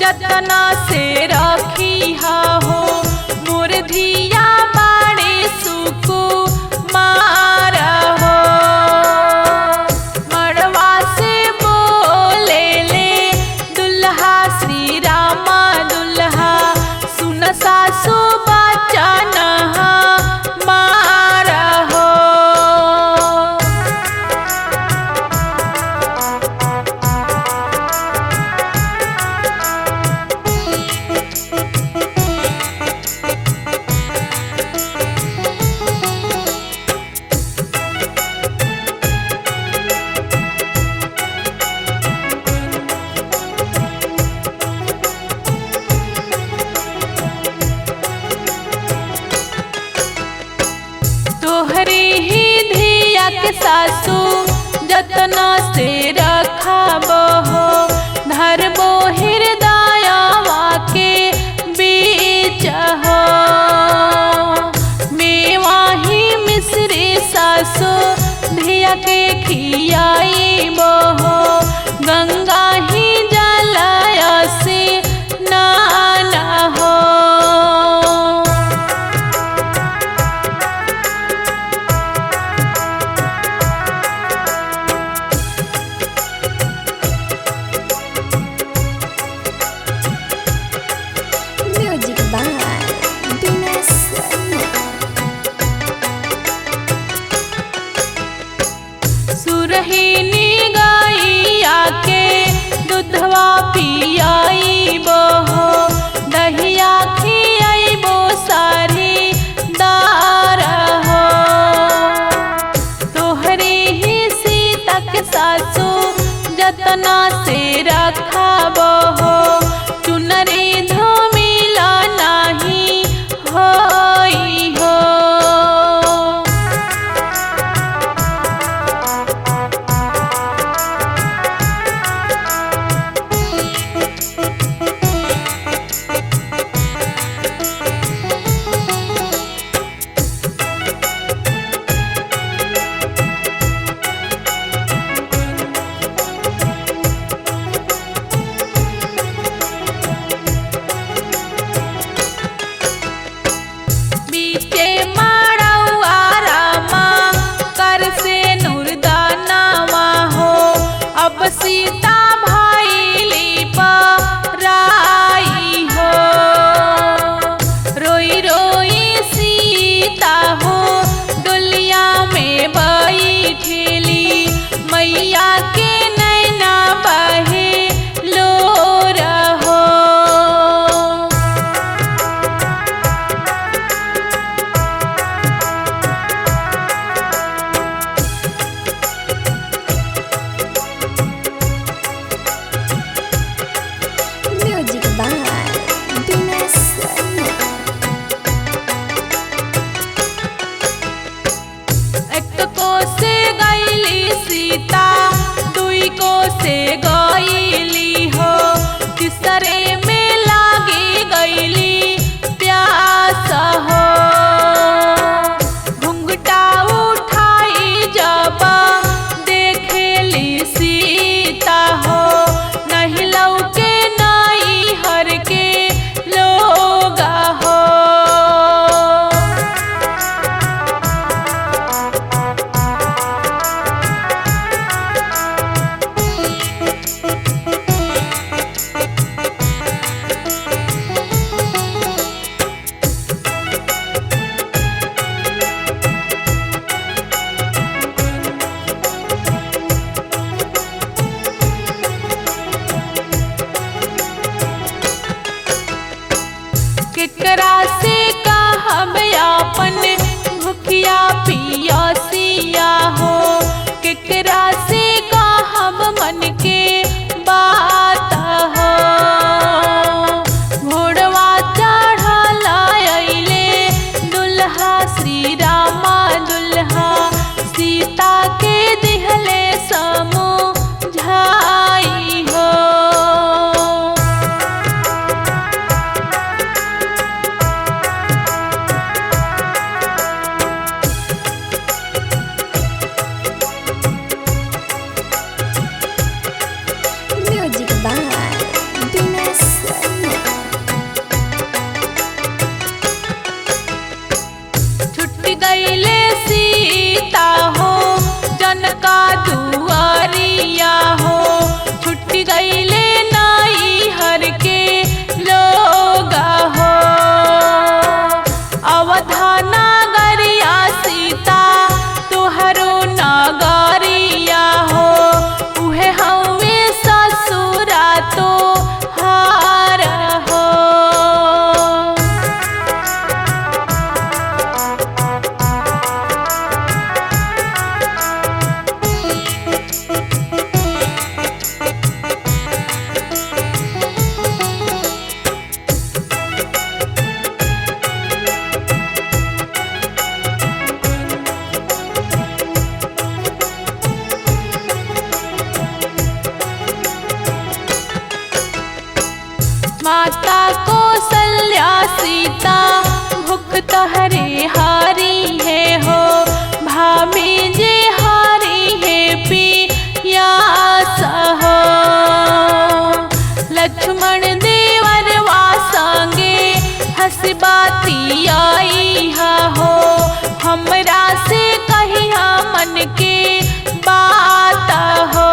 जतना से रखिहा हो मोर धिया बाड़े सुकु मार हो। मड़वा से बोले ले दुल्हा श्री रामा दुल्हा सुन सासु बचन मार हो। तोहरे ही धिया के सासु जतना से रखबो हो धरबो हृदयवा के बीच हो। मेवा ही मिश्री सासु धिया के खियाइबो हो गंगा ही जलय से नान हो। Music by Dinesh Sharma. सुरहिनी गैया के दूधवा पियाइबो हो दहिया खियाइबो सारी दार हो। तोहरे ही सीता के सासु जतना से रखबो हो चुनरी धूमिला नाही होई हो। बीचे माड़वा रामा कर से नूरदानवा हो अब सीता भाईली पराई हो। रोई रोई सीता हो डोलिया में बैठेली मैया के नैना बहे लोर हो। Music by Dinesh Sharma. एक को से गईली सीता दुई को से गईली हो तीसरे में लागी गईली प्यास हो। घुंघटा उठाई जब देखेली सीता हो नहीं लौके नहीं हर के लोग हो। केकरा से कहब अपन भुखिया पियसिया हो केकरा से कहब मन के बात हो। घोड़वा चढ़ल अइले दुल्हा श्री रामा दुल्हा सीता के दिहले समझाई हो। सीता भूख तहरे हारी है हो, भाभी जे हारी है पियास हो। लक्ष्मण देवरवा संगे हंसबाती आई हो, हमरा से कहिया मन के बात हो।